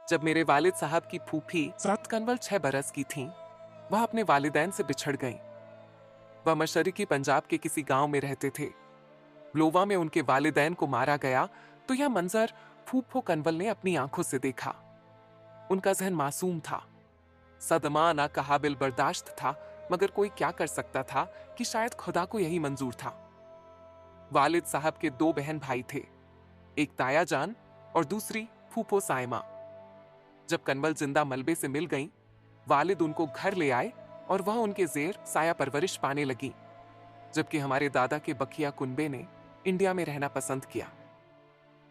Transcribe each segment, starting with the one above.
जब मेरे वालिद साहब की फूफी सात कंवल 6 बरस की थीं, वह अपने वालिदैन से बिछड़ गईं। वह मशरकी पंजाब के किसी गांव में रहते थे। लोवा में उनके वालिदैन को मारा गया तो यह मंजर फूफो कंवल ने अपनी आंखों से देखा। उनका जहन मासूम था, सदमा ना काबिल बर्दाश्त था, मगर कोई क्या कर सकता था कि शायद खुदा को यही मंजूर था। वालिद साहब के 2 बहन भाई थे, एक ताया जान और दूसरी फूफो सायमा। जब कंवल जिंदा मलबे से मिल गईं, वालिद उनको घर ले आए और वह उनके जेर साया परवरिश पाने लगी, जबकि हमारे दादा के बकिया कुनबे ने इंडिया में रहना पसंद किया।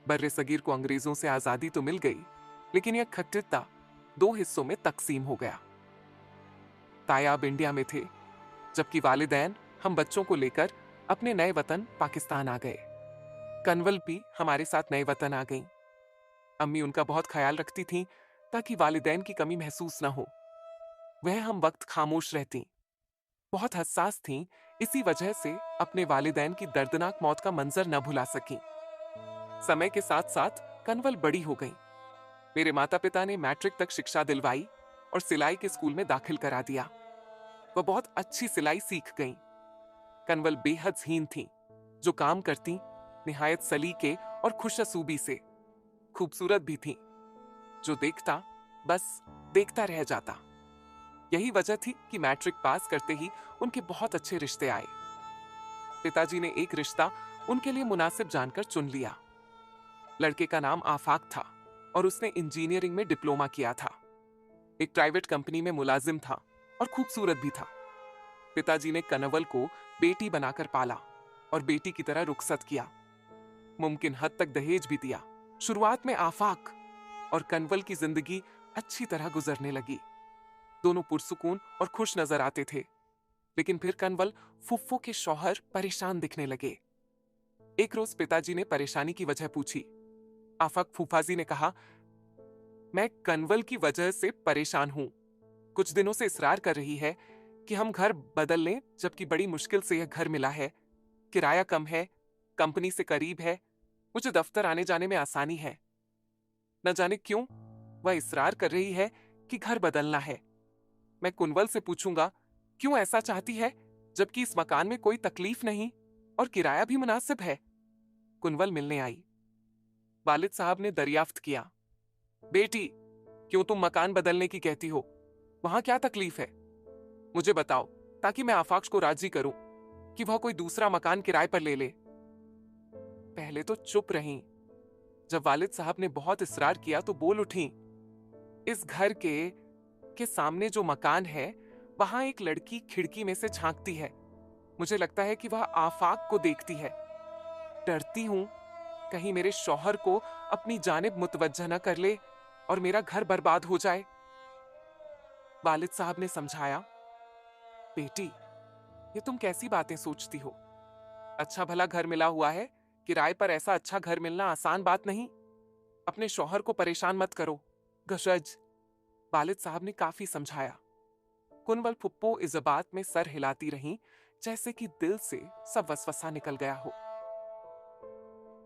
बर्रे सगीर को अंग्रेजों से आजादी तो मिल गई, लेकिन यह खट्टिता 2 हिस्सों में तकसीम हो गया। ताया अब इंडिया में थे, जबकि वालिदैन हम बच्चों को लेकर अपने नए वतन पाकिस्तान आ गए। कंवल भी हमारे साथ नए वतन आ गईं। अम्मी उनका बहुत ख्याल रखती थीं ताकि वालिदैन की कमी महसूस ना हो। वह हम वक्त खामोश रहती, बहुत हसास थीं, इसी वजह से अपने वालिदैन की दर्दनाक मौत का मंजर न भुला सकीं। समय के साथ साथ कंवल बड़ी हो गईं। मेरे माता पिता ने मैट्रिक तक शिक्षा दिलवाई और सिलाई के स्कूल में दाखिल करा दिया। वह बहुत अच्छी सिलाई सीख गईं। कंवल बेहद हीन थीं, जो काम करती निहायत सलीके और खुशअसूबी से। खूबसूरत भी थीं, जो देखता बस देखता रह जाता। यही वजह थी कि मैट्रिक पास करते ही उनके बहुत अच्छे रिश्ते आए। पिताजी ने एक रिश्ता उनके लिए मुनासिब जानकर चुन लिया। लड़के का नाम आफाक था और उसने इंजीनियरिंग में डिप्लोमा किया था। एक प्राइवेट कंपनी में मुलाजिम था और खूबसूरत भी था। पिताजी ने कनवल को बेटी बनाकर पाला और बेटी की तरह रुखसत किया। मुमकिन हद तक दहेज भी दिया। शुरुआत में आफाक और कनवल की जिंदगी अच्छी तरह गुजरने लगी। दोनों पुरसुकून और खुश नजर आते थे, लेकिन फिर कनवल फुफ्फो के शौहर परेशान दिखने लगे। एक रोज पिताजी ने परेशानी की वजह पूछी। आफाक फूफाजी ने कहा, मैं कनवल की वजह से परेशान हूं। कुछ दिनों से इसरार कर रही है कि हम घर बदल लें, जबकि बड़ी मुश्किल से यह घर मिला है। किराया कम है, कंपनी से करीब है, मुझे दफ्तर आने जाने में आसानी है। न जाने क्यों वह इसरार कर रही है कि घर बदलना है। मैं कुनवल से पूछूंगा क्यों ऐसा चाहती है, जबकि इस मकान में कोई तकलीफ नहीं और किराया भी मुनासिब है। कुनवल मिलने आई। वालिद साहब ने दरियाफ्त किया, बेटी क्यों तुम मकान बदलने की कहती हो? वहां क्या तकलीफ है? मुझे बताओ, ताकि मैं आफाक को राजी करूं कि वह कोई दूसरा मकान किराए पर ले ले। पहले तो चुप रहीं। जब वालिद साहब ने बहुत इसरार किया तो बोल उठी, इस घर के सामने जो मकान है, वहां एक लड़की खिड़की में से झांकती है। मुझे लगता है कि वह आफाक को देखती है। डरती हूं कहीं मेरे शौहर को अपनी जानिब मुतवज्जह न कर ले और मेरा घर बर्बाद हो जाए। वालिद साहब ने समझाया, बेटी ये तुम कैसी बातें सोचती हो? अच्छा भला घर मिला हुआ है, किराए पर ऐसा अच्छा घर मिलना आसान बात नहीं। अपने शौहर को परेशान मत करो, गशज। वालिद साहब ने काफी समझाया। कुनवल फुप्पो इस बात में सर हिलाती रहीं, जैसे कि दिल से सब वसवसा निकल गया हो।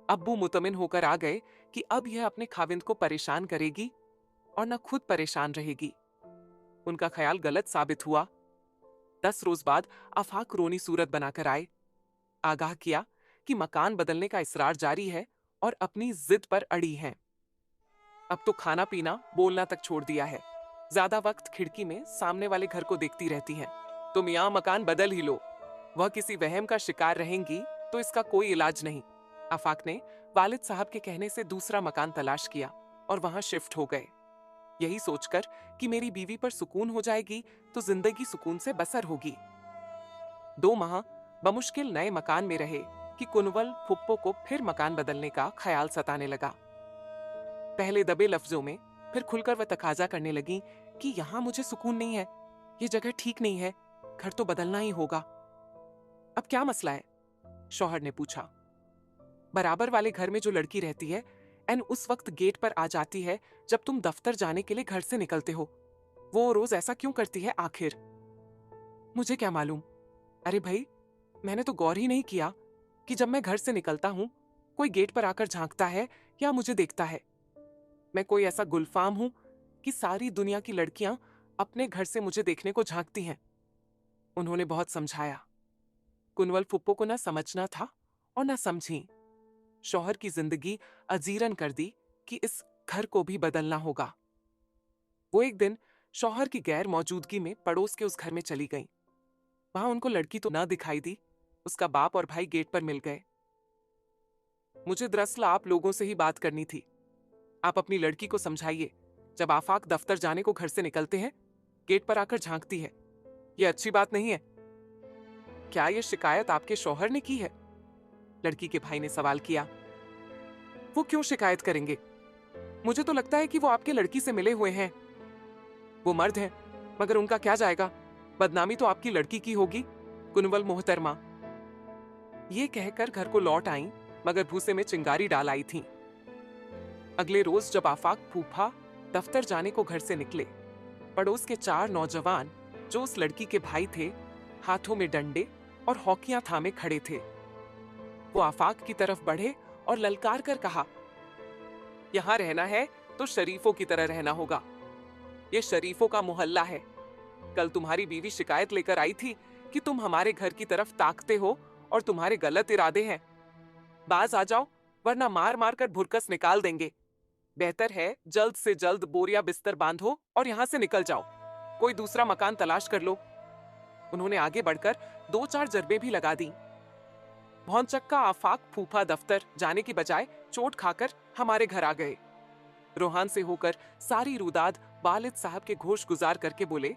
अब्बू मुतमिन होकर आ गए कि अब यह अपने खाविंद को परेशान करेगी और न खुद परेशान रहेगी। उनका ख्याल गलत साबित हुआ। 10 रोज बाद आफाक रोनी सूरत बनाकर आए। आगाह किया कि मकान बदलने का इसरार जारी है और अपनी जिद पर अड़ी हैं। अब तो खाना पीना बोलना तक छोड़ दिया है। ज्यादा वक्त खिड़की में सामने वाले घर को देखती रहती हैं। तुम यहां मकान बदल ही लो, वह किसी वहम का शिकार रहेंगी तो इसका कोई इलाज नहीं। आफाक ने वालिद साहब के कहने से दूसरा मकान तलाश किया और वहां शिफ्ट हो गए, यही सोचकर कि मेरी बीवी पर सुकून हो जाएगी तो जिंदगी सुकून से बसर होगी। 2 माह बमुश्किल नए मकान में रहे कि कुनवल फुप्पो को फिर मकान बदलने का ख्याल सताने लगा। पहले दबे लफ्जों में, फिर खुलकर वह तकाजा करने लगी कि यहां मुझे सुकून नहीं है, ये जगह ठीक नहीं है, घर तो बदलना ही होगा। अब क्या मसला है? शौहर ने पूछा। बराबर वाले घर में जो लड़की रहती है, एन उस वक्त गेट पर आ जाती है जब तुम दफ्तर जाने के लिए घर से निकलते हो। वो रोज ऐसा क्यों करती है आखिर? मुझे क्या मालूम। अरे भाई, मैंने तो गौर ही नहीं किया कि जब मैं घर से निकलता हूं, कोई गेट पर आकर झांकता है या मुझे देखता है। मैं कोई ऐसा गुलफाम हूं कि सारी दुनिया की लड़कियां अपने घर से मुझे देखने को झांकती हैं। उन्होंने बहुत समझाया। कुंवल फुप्पो को ना समझना था और ना समझी। शौहर की जिंदगी अजीरन कर दी कि इस घर को भी बदलना होगा। वो एक दिन शौहर की गैर मौजूदगी में पड़ोस के उस घर में चली गई। वहां उनको लड़की तो ना दिखाई दी। उसका बाप और भाई गेट पर मिल गए। मुझे दरअसल आप लोगों से ही बात करनी थी। आप अपनी लड़की को समझाइए, जब आफाक दफ्तर जाने को घर से निकलते हैं, गेट पर आकर झांकती है। यह अच्छी बात नहीं है। क्या यह शिकायत आपके शौहर ने की है? लड़की के भाई ने सवाल किया। वो क्यों शिकायत करेंगे? मुझे तो लगता है कि वो आपके लड़की से मिले हुए हैं। वो मर्द हैं, मगर उनका क्या जाएगा? बदनामी तो आपकी लड़की की होगी, कुंवल मोहतरमा। ये कहकर घर को लौट आई, मगर भूसे में चिंगारी डाल आई थी। अगले रोज जब आफाक फूफा दफ्तर जाने को घर से निकले, पड़ोस के 4 नौजवान जो उस लड़की के भाई थे, हाथों में डंडे और हॉकियां थामे खड़े थे। वो आफाक की तरफ बढ़े और ललकार कर कहा, यहां रहना है तो शरीफों की तरह रहना होगा। ये शरीफों का मोहल्ला है। कल तुम्हारी बीवी शिकायत लेकर आई थी कि तुम हमारे घर की तरफ ताकते हो और तुम्हारे गलत इरादे हैं। बाज आ जाओ, वरना मार मार कर भुरकस निकाल देंगे। बेहतर है जल्द से जल्द बोरिया बिस्तर बांधो और यहां से निकल जाओ। कोई दूसरा मकान तलाश कर लो। उन्होंने आगे बढ़कर 2-4 जरबे भी लगा दी। भौंचक्का आफाक फूफा दफ्तर जाने की बजाय चोट खाकर हमारे घर आ गए। रोहान से होकर सारी रुदाद वालिद साहब के घोष गुजार करके बोले,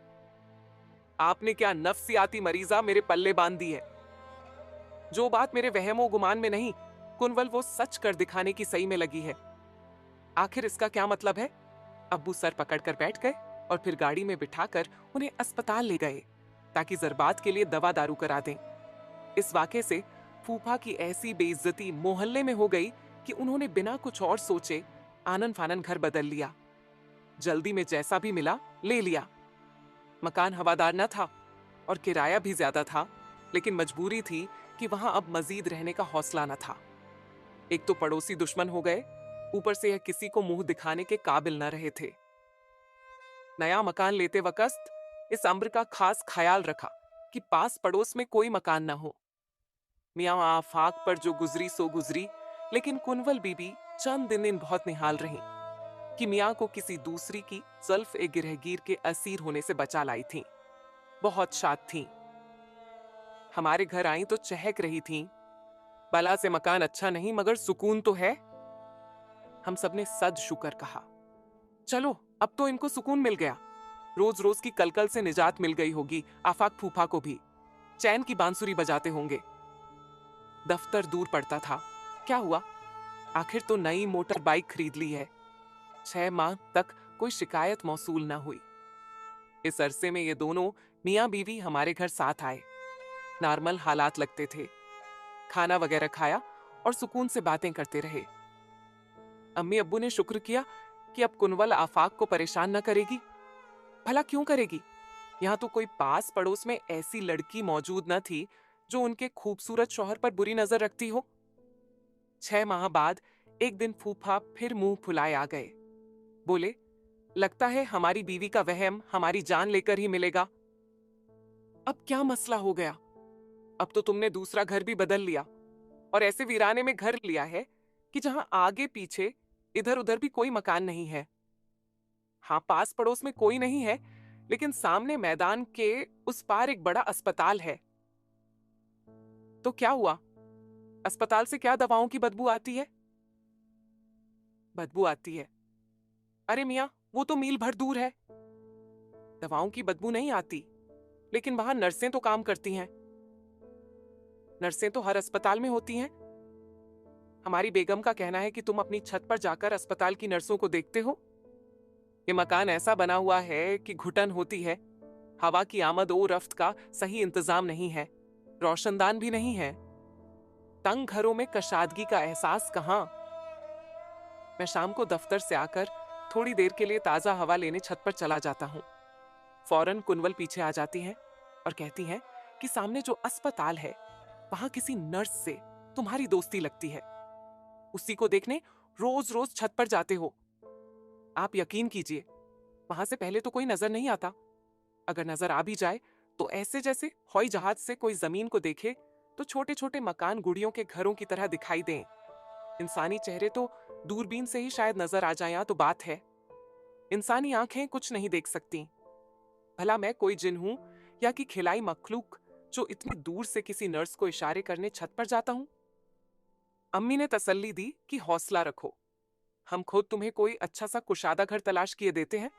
आपने क्या नफ्सियाती मरीजा मेरे पल्ले बांध दी है। जो बात मेरे वहमो गुमान में नहीं, कुंवल वो सच कर दिखाने की सही में लगी है। आखिर इसका क्या मतलब है? अब्बू सर पकड़कर बैठ गए और फिर गाड़ी में बिठाकर उन्हें अस्पताल ले गए ताकि जरबात के लिए दवा दारू करा दें। इस वाक़े से फूफा की ऐसी बेइज्जती मोहल्ले में हो गई कि उन्होंने बिना कुछ और सोचे आनन फानन घर बदल लिया। जल्दी में जैसा भी मिला ले लिया। मकान हवादार न था और किराया भी ज्यादा था, लेकिन मजबूरी थी कि वहां अब मजीद रहने का हौसला न था। एक तो पड़ोसी दुश्मन हो गए, ऊपर से यह किसी को मुंह दिखाने के काबिल न रहे थे। नया मकान लेते वक्त इस अम्र का खास ख्याल रखा कि पास पड़ोस में कोई मकान न हो। मियाँ आफाक पर जो गुजरी सो गुजरी, लेकिन कुंवल बीबी चंद दिन बहुत निहाल रही कि मियाँ को किसी दूसरी की जुल्फ ए गिरहगीर के असीर होने से बचा लाई थी। बहुत शाद थी। हमारे घर आई तो चहक रही थी, बला से मकान अच्छा नहीं मगर सुकून तो है। हम सबने सद शुक्र कहा। चलो अब तो इनको सुकून मिल गया। रोज रोज की कलकल से निजात मिल गई होगी। आफाक फूफा को भी चैन की बांसुरी बजाते होंगे। दफ्तर दूर पड़ता था। क्या हुआ? आखिर तो नई मोटर बाइक खरीद ली है। 6 माह तक कोई शिकायत मौसूल ना हुई। इस अरसे में ये दोनों मियाँ बीवी हमारे घर साथ आए। नॉर्मल हालात लगते थे। खाना वगैरह खाया और सुकून से बातें करते रहे। अम्मी अब्बू ने शुक्र किया कि अब कुंवल आफाक को परेशान न करेगी। भला क्यों करेगी? यहाँ तो कोई पास पड़ोस में ऐसी लड़की मौजूद न थी जो उनके खूबसूरत शौहर पर बुरी नजर रखती हो। 6 माह बाद एक दिन फूफा फिर मुंह फुलाए आ गए। बोले, लगता है हमारी बीवी का वहम हमारी जान लेकर ही मिलेगा। अब क्या मसला हो गया? अब तो तुमने दूसरा घर भी बदल लिया और ऐसे वीराने में घर लिया है कि जहां आगे पीछे इधर उधर भी कोई मकान नहीं है। हाँ, पास पड़ोस में कोई नहीं है, लेकिन सामने मैदान के उस पार एक बड़ा अस्पताल है। तो क्या हुआ? अस्पताल से क्या दवाओं की बदबू आती है? बदबू आती है? अरे मियाँ, वो तो मील भर दूर है। दवाओं की बदबू नहीं आती, लेकिन वहां नर्सें तो काम करती हैं। नर्सें तो हर अस्पताल में होती हैं। हमारी बेगम का कहना है कि तुम अपनी छत पर जाकर अस्पताल की नर्सों को देखते हो। ये मकान ऐसा बना हुआ है कि घुटन होती है। हवा की आमद ओ रफ्त का सही इंतजाम नहीं है। रोशनदान भी नहीं है। तंग घरों में कशादगी का एहसास कहां। मैं शाम को दफ्तर से आकर थोड़ी देर के लिए ताजा हवा लेने छत पर चला जाता हूं। फौरन कुंवल पीछे आ जाती हैं और कहती हैं कि सामने जो अस्पताल है, वहां किसी नर्स से तुम्हारी दोस्ती लगती है। उसी को देखने रोज रोज छत पर जाते हो। आप यकीन कीजिए, वहां से पहले तो कोई नजर नहीं आता। अगर नजर आ भी जाए तो ऐसे जैसे हवाई जहाज से कोई जमीन को देखे तो छोटे छोटे मकान गुड़ियों के घरों की तरह दिखाई दें। इंसानी चेहरे तो दूरबीन से ही शायद नजर आ जाए तो बात है, इंसानी आंखें कुछ नहीं देख सकती। भला मैं कोई जिन हूं या कि खिलाई मखलूक जो इतनी दूर से किसी नर्स को इशारे करने छत पर जाता हूं? अम्मी ने तसल्ली दी कि हौसला रखो, हम खुद तुम्हें कोई अच्छा सा कुशादा घर तलाश किए देते हैं।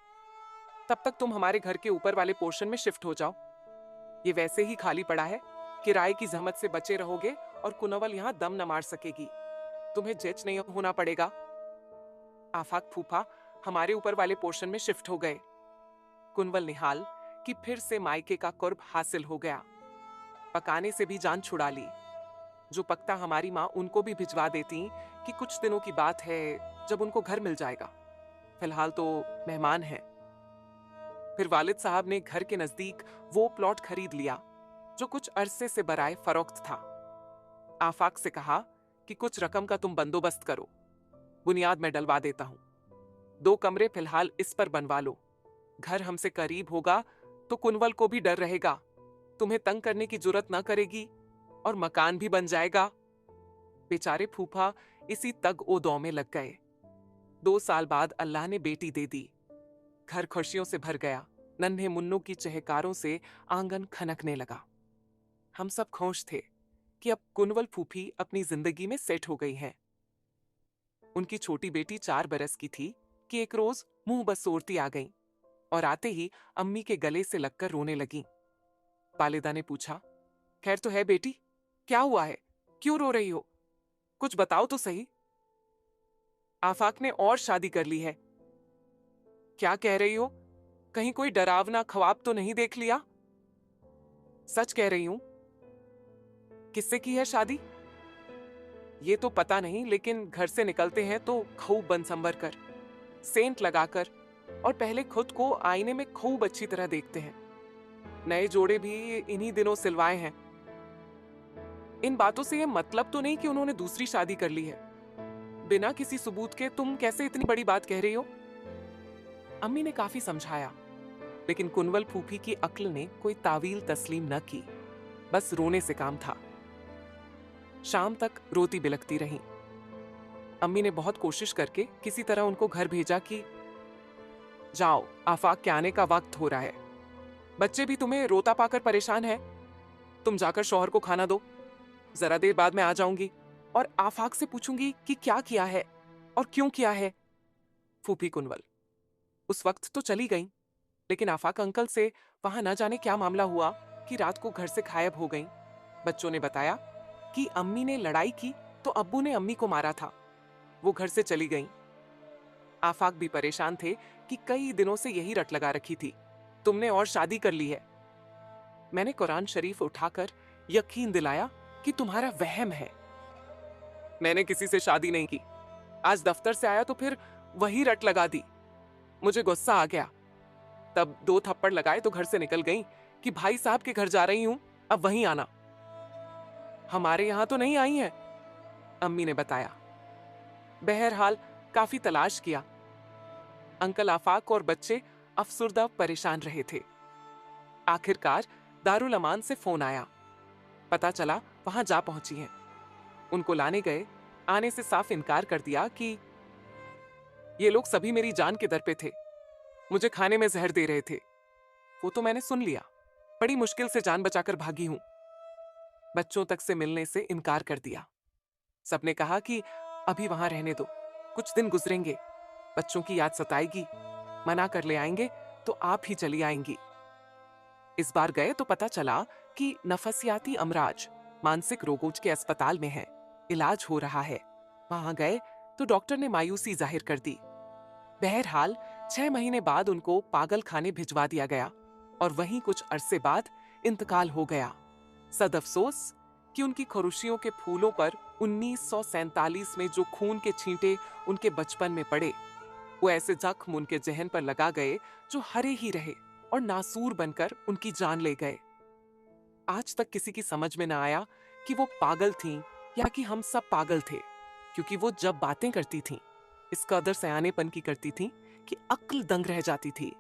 तब तक तुम हमारे घर के ऊपर वाले पोर्शन में शिफ्ट हो जाओ। ये वैसे ही खाली पड़ा है, किराए की जहमत से बचे रहोगे और कुनवल यहाँ दम न मार सकेगी। तुम्हें जेच नहीं होना पड़ेगा। आफाक फूफा हमारे ऊपर वाले पोर्शन में शिफ्ट हो गए। कुनवल निहाल कि फिर से मायके का कुर्ब हासिल हो गया। पकाने से भी जान छुड़ा ली। जो पकता हमारी माँ उनको भी भिजवा देती कि कुछ दिनों की बात है, जब उनको घर मिल जाएगा, फिलहाल तो मेहमान हैं। फिर वालिद साहब ने घर के नजदीक वो प्लॉट खरीद लिया जो कुछ अरसे से बराए फरोख्त था। आफाक से कहा कि कुछ रकम का तुम बंदोबस्त करो, बुनियाद मैं डलवा देता हूं। 2 कमरे फिलहाल इस पर बनवा लो। घर हमसे करीब होगा तो कुनवल को भी डर रहेगा, तुम्हें तंग करने की जुर्रत ना करेगी और मकान भी बन जाएगा। बेचारे फूफा इसी तग ओ दौ में लग गए। 2 साल बाद अल्लाह ने बेटी दे दी। घर खुशियों से भर गया। नन्हे मुन्नों की चहकारों से आंगन खनकने लगा। हम सब खुश थे कि अब कुनवल फूफी अपनी जिंदगी में सेट हो गई हैं। उनकी छोटी बेटी 4 बरस की थी कि एक रोज मुंह बसोरती आ गई और आते ही अम्मी के गले से लगकर रोने लगी। वालिदा ने पूछा, खैर तो है बेटी, क्या हुआ है, क्यों रो रही हो, कुछ बताओ तो सही। आफाक ने और शादी कर ली है। क्या कह रही हो, कहीं कोई डरावना ख्वाब तो नहीं देख लिया? सच कह रही हूं। किससे की है शादी? ये तो पता नहीं, लेकिन घर से निकलते हैं तो खूब बनसंबर कर, सेंट लगाकर, और पहले खुद को आईने में खूब अच्छी तरह देखते हैं। नए जोड़े भी इन्हीं दिनों सिलवाए हैं। इन बातों से ये मतलब तो नहीं कि उन्होंने दूसरी शादी कर ली है। बिना किसी सबूत के तुम कैसे इतनी बड़ी बात कह रही हो? अम्मी ने काफी समझाया, लेकिन कुनवल फूफी की अक्ल ने कोई तावील तस्लीम न की। बस रोने से काम था। शाम तक रोती बिलखती रही। अम्मी ने बहुत कोशिश करके किसी तरह उनको घर भेजा कि जाओ, आफाक के आने का वक्त हो रहा है। बच्चे भी तुम्हें रोता पाकर परेशान है। तुम जाकर शौहर को खाना दो, जरा देर बाद मैं आ जाऊंगी और आफाक से पूछूंगी कि क्या किया है और क्यों किया है। फूफी कुनवल उस वक्त तो चली गई, लेकिन आफाक अंकल से वहां न जाने क्या मामला हुआ कि रात को घर से गायब हो गई। बच्चों ने बताया कि अम्मी ने लड़ाई की तो अब्बू ने अम्मी को मारा था। वो घर से चली गई। आफाक भी परेशान थे कि कई दिनों से यही रट लगा रखी थी, तुमने और शादी कर ली है। मैंने कुरान शरीफ उठाकर यकीन दिलाया कि तुम्हारा वहम है। मैंने किसी से शादी नहीं की। आज दफ्तर से आया तो फिर वही रट लगा दी। मुझे गुस्सा आ गया, तब 2 थप्पड़ लगाए तो घर से निकल गई कि भाई साहब के घर जा रही हूं, अब वहीं आना। हमारे यहां तो नहीं आई है, अम्मी ने बताया। बहरहाल काफी तलाश किया। अंकल आफाक और बच्चे अफसुर्दा परेशान रहे थे। आखिरकार दारुल अमान से फोन आया। पता चला वहां जा पहुंची हैं। उनको लाने गए, आने से साफ इनकार कर दिया कि ये लोग सभी मेरी जान के दर पे थे, मुझे खाने में जहर दे रहे थे। वो तो मैंने सुन लिया, बड़ी मुश्किल से जान बचाकर भागी हूं। बच्चों तक से मिलने से इनकार कर दिया। सबने कहा कि अभी वहां रहने दो, कुछ दिन गुजरेंगे, बच्चों की याद सताएगी, मना कर ले आएंगे तो आप ही चली आएंगी। इस बार गए तो पता चला कि नफसियाती अमराज, मानसिक रोगों के अस्पताल में है, इलाज हो रहा है। वहां गए तो डॉक्टर ने मायूसी जाहिर कर दी। बहरहाल 6 महीने बाद उनको पागल खाने भिजवा दिया गया और वहीं कुछ अरसे बाद इंतकाल हो गया। सद अफसोस कि उनकी खुरुशियों के फूलों पर 1947 में जो खून के छींटे उनके बचपन में पड़े, वो ऐसे जख्म उनके जहन पर लगा गए जो हरे ही रहे और नासूर बनकर उनकी जान ले गए। आज तक किसी की समझ में ना आया कि वो पागल थीं या कि हम सब पागल थे, क्योंकि वो जब बातें करती थीं इस कदर सयानेपन की करती थीं कि अक्ल दंग रह जाती थी।